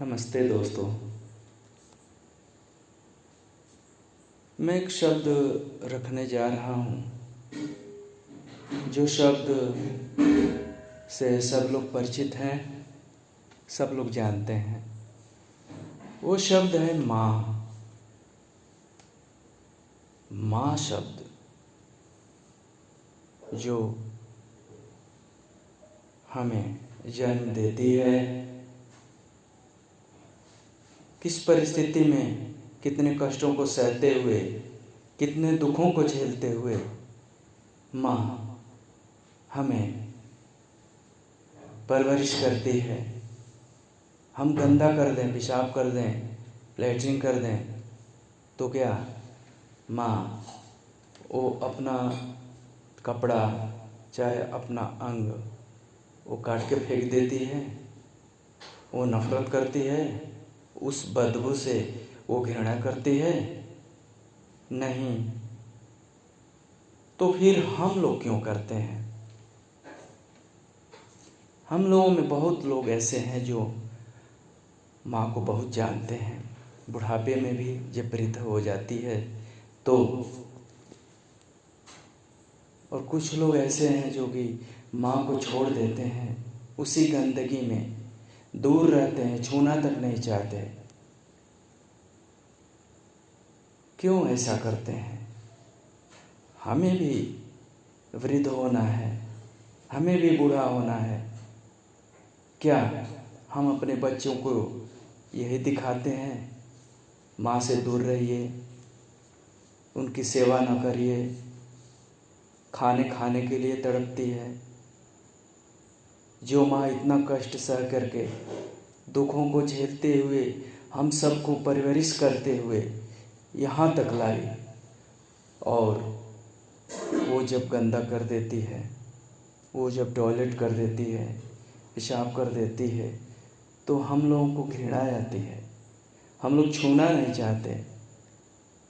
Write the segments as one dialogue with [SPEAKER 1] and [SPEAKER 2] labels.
[SPEAKER 1] नमस्ते दोस्तों। मैं एक शब्द रखने जा रहा हूँ जो शब्द से सब लोग परिचित हैं, सब लोग जानते हैं। वो शब्द है माँ। माँ शब्द जो हमें जन्म देती है, किस परिस्थिति में कितने कष्टों को सहते हुए, कितने दुखों को झेलते हुए माँ हमें परवरिश करती है। हम गंदा कर दें, पेशाब कर दें, लैट्रिन कर दें तो क्या माँ वो अपना कपड़ा चाहे अपना अंग वो काट के फेंक देती है। वो नफरत करती है, उस बदबू से वो घृणा करती है? नहीं। तो फिर हम लोग क्यों करते हैं? हम लोगों में बहुत लोग ऐसे हैं जो माँ को बहुत जानते हैं। बुढ़ापे में भी जब वृद्ध हो जाती है तो, और कुछ लोग ऐसे हैं जो कि माँ को छोड़ देते हैं, उसी गंदगी में दूर रहते हैं, छूना तक नहीं चाहते। क्यों ऐसा करते हैं? हमें भी वृद्ध होना है, हमें भी बूढ़ा होना है। क्या हम अपने बच्चों को यही दिखाते हैं? माँ से दूर रहिए, उनकी सेवा न करिए, खाने के लिए तड़पती है। जो माँ इतना कष्ट सह करके, दुखों को झेलते हुए, हम सबको परवरिश करते हुए यहाँ तक लाई, और वो जब गंदा कर देती है, वो जब टॉयलेट कर देती है, पेशाब कर देती है, तो हम लोगों को घृणा आती है। हम लोग छूना नहीं चाहते।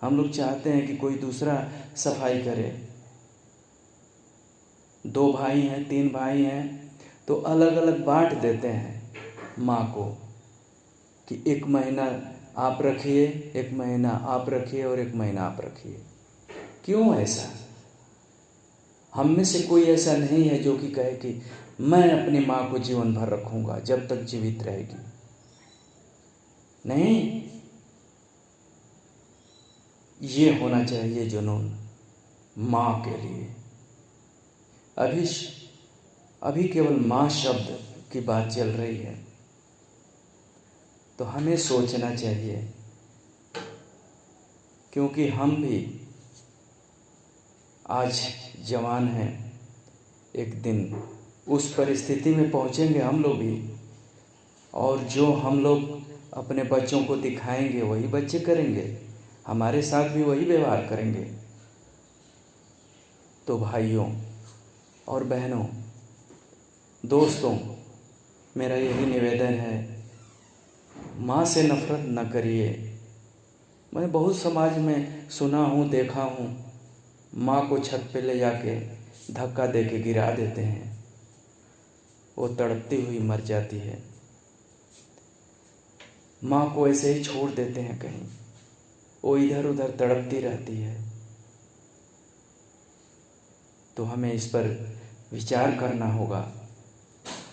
[SPEAKER 1] हम लोग चाहते हैं कि कोई दूसरा सफाई करे। 2 भाई हैं, 3 भाई हैं तो अलग अलग बांट देते हैं माँ को कि 1 महीना आप रखिए, 1 महीना आप रखिए और 1 महीना आप रखिए। क्यों ऐसा? हम में से कोई ऐसा नहीं है जो कि कहे कि मैं अपनी माँ को जीवन भर रखूँगा जब तक जीवित रहेगी। नहीं, ये होना चाहिए जुनून माँ के लिए। अभी केवल माँ शब्द की बात चल रही है, तो हमें सोचना चाहिए, क्योंकि हम भी आज जवान हैं। एक दिन उस परिस्थिति में पहुंचेंगे हम लोग भी, और जो हम लोग अपने बच्चों को दिखाएंगे वही बच्चे करेंगे, हमारे साथ भी वही व्यवहार करेंगे। तो भाइयों और बहनों, दोस्तों, मेरा यही निवेदन है, माँ से नफरत न करिए। मैं बहुत समाज में सुना हूँ, देखा हूँ, माँ को छत पे ले जाके धक्का दे के गिरा देते हैं, वो तड़पती हुई मर जाती है। माँ को ऐसे ही छोड़ देते हैं कहीं, वो इधर उधर तड़पती रहती है। तो हमें इस पर विचार करना होगा,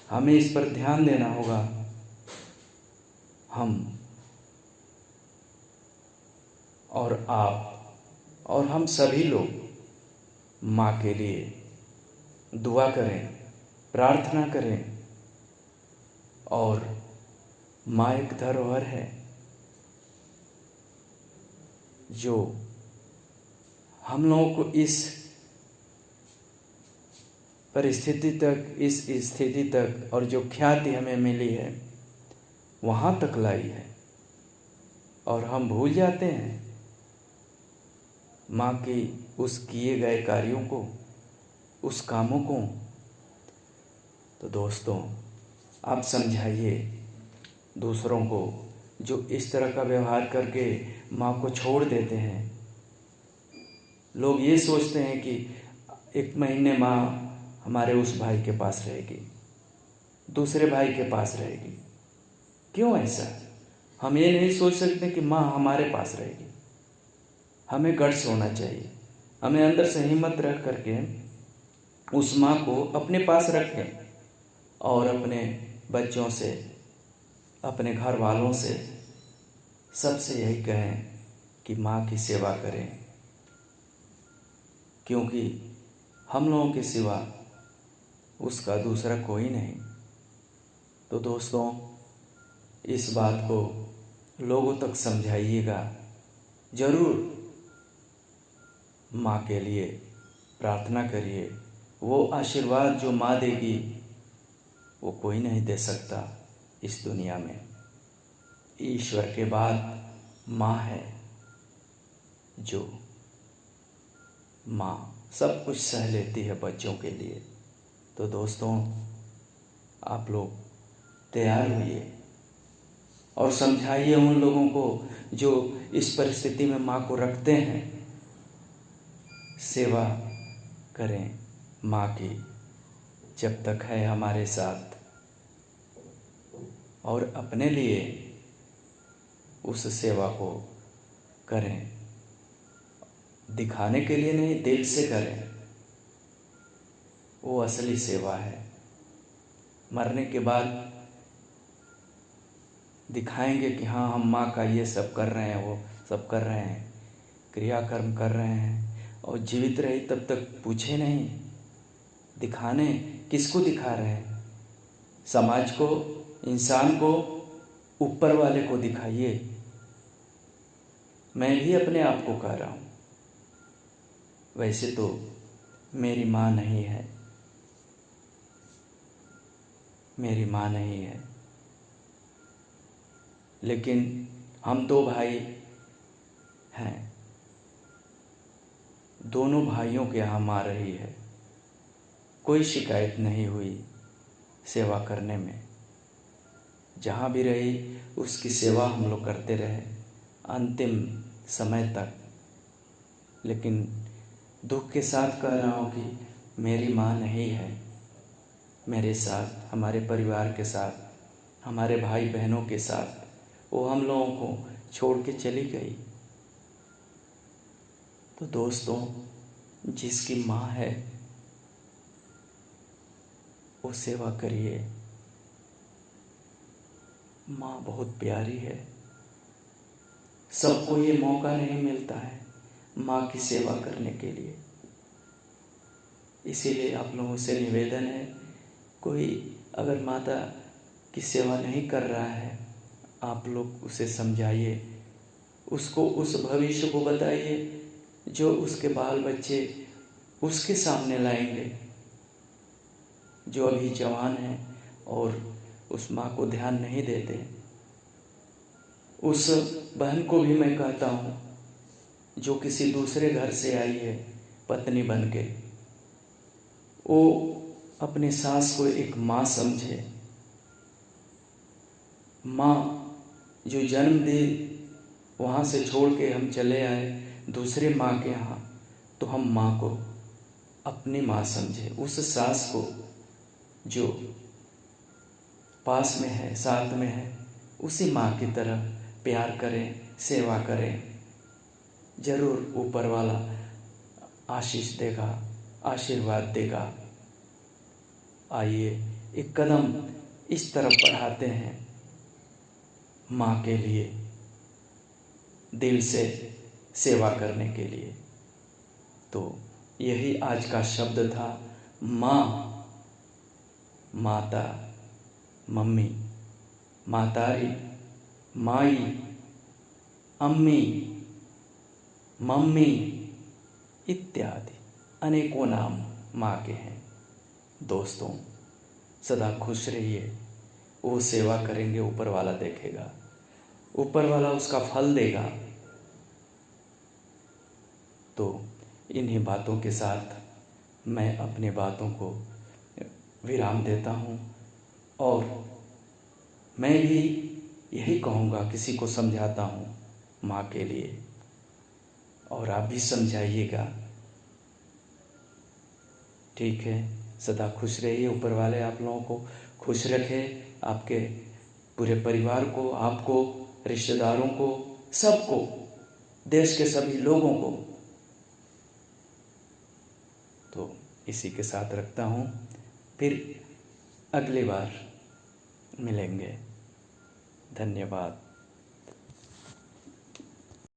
[SPEAKER 1] हमें इस पर ध्यान देना होगा। हम और आप और हम सभी लोग माँ के लिए दुआ करें, प्रार्थना करें। और माँ एक धरोहर है जो हम लोगों को इस परिस्थिति तक, इस स्थिति तक, और जो ख्याति हमें मिली है वहाँ तक लाई है। और हम भूल जाते हैं माँ की उस किए गए कार्यों को, उस कामों को। तो दोस्तों, आप समझाइए दूसरों को जो इस तरह का व्यवहार करके माँ को छोड़ देते हैं। लोग ये सोचते हैं कि 1 महीने माँ हमारे उस भाई के पास रहेगी, दूसरे भाई के पास रहेगी। क्यों ऐसा? हम ये नहीं सोच सकते कि माँ हमारे पास रहेगी। हमें गट्स होना चाहिए, हमें अंदर से हिम्मत रख करके उस माँ को अपने पास रखें और अपने बच्चों से, अपने घर वालों से, सबसे यही कहें कि माँ की सेवा करें, क्योंकि हम लोगों के सिवा उसका दूसरा कोई नहीं। तो दोस्तों, इस बात को लोगों तक समझाइएगा, ज़रूर माँ के लिए प्रार्थना करिए। वो आशीर्वाद जो माँ देगी वो कोई नहीं दे सकता इस दुनिया में। ईश्वर के बाद माँ है, जो माँ सब कुछ सह लेती है बच्चों के लिए। तो दोस्तों, आप लोग तैयार होइए और समझाइए उन लोगों को जो इस परिस्थिति में माँ को रखते हैं। सेवा करें माँ की जब तक है हमारे साथ, और अपने लिए उस सेवा को करें, दिखाने के लिए नहीं, दिल से करें। वो असली सेवा है। मरने के बाद दिखाएंगे कि हाँ, हम माँ का ये सब कर रहे हैं, वो सब कर रहे हैं, क्रियाकर्म कर रहे हैं, और जीवित रही तब तक पूछे नहीं। दिखाने किसको दिखा रहे हैं? समाज को, इंसान को, ऊपर वाले को दिखाइए। मैं भी अपने आप को कह रहा हूँ, वैसे तो मेरी माँ नहीं है, मेरी माँ नहीं है, लेकिन हम दो भाई हैं। दोनों भाइयों के यहाँ माँ रही है, कोई शिकायत नहीं हुई सेवा करने में। जहाँ भी रही उसकी सेवा हम लोग करते रहे अंतिम समय तक। लेकिन दुख के साथ कह रहा हूँ कि मेरी माँ नहीं है मेरे साथ, हमारे परिवार के साथ, हमारे भाई बहनों के साथ। वो हम लोगों को छोड़ के चली गई। तो दोस्तों, जिसकी माँ है वो सेवा करिए। माँ बहुत प्यारी है। सबको ये मौका नहीं मिलता है माँ की सेवा करने के लिए। इसीलिए आप लोगों से निवेदन है, कोई अगर माता की सेवा नहीं कर रहा है, आप लोग उसे समझाइए, उसको उस भविष्य को बताइए जो उसके बाल बच्चे उसके सामने लाएंगे, जो अभी जवान हैं और उस माँ को ध्यान नहीं देते। उस बहन को भी मैं कहता हूँ जो किसी दूसरे घर से आई है पत्नी बन के, वो अपने सास को एक माँ समझे। माँ जो जन्म दे, वहाँ से छोड़ के हम चले आए दूसरे माँ के यहाँ, तो हम माँ को अपनी माँ समझे। उस सास को जो पास में है, साथ में है, उसी माँ की तरह प्यार करें, सेवा करें। जरूर ऊपर वाला आशीष देगा, आशीर्वाद देगा। आइए एक कदम इस तरफ बढ़ाते हैं माँ के लिए, दिल से सेवा करने के लिए। तो यही आज का शब्द था, माँ। माता, मम्मी, मातारी, माई, अम्मी, मम्मी इत्यादि अनेकों नाम माँ के हैं। दोस्तों, सदा खुश रहिए। वो सेवा करेंगे, ऊपर वाला देखेगा, ऊपर वाला उसका फल देगा। तो इन्हीं बातों के साथ मैं अपनी बातों को विराम देता हूँ, और मैं भी यही कहूँगा, किसी को समझाता हूँ माँ के लिए, और आप भी समझाइएगा। ठीक है, सदा खुश रहिए। ऊपर वाले आप लोगों को खुश रखे, आपके पूरे परिवार को, आपको, रिश्तेदारों को, सबको, देश के सभी लोगों को। तो इसी के साथ रखता हूँ, फिर अगली बार मिलेंगे। धन्यवाद।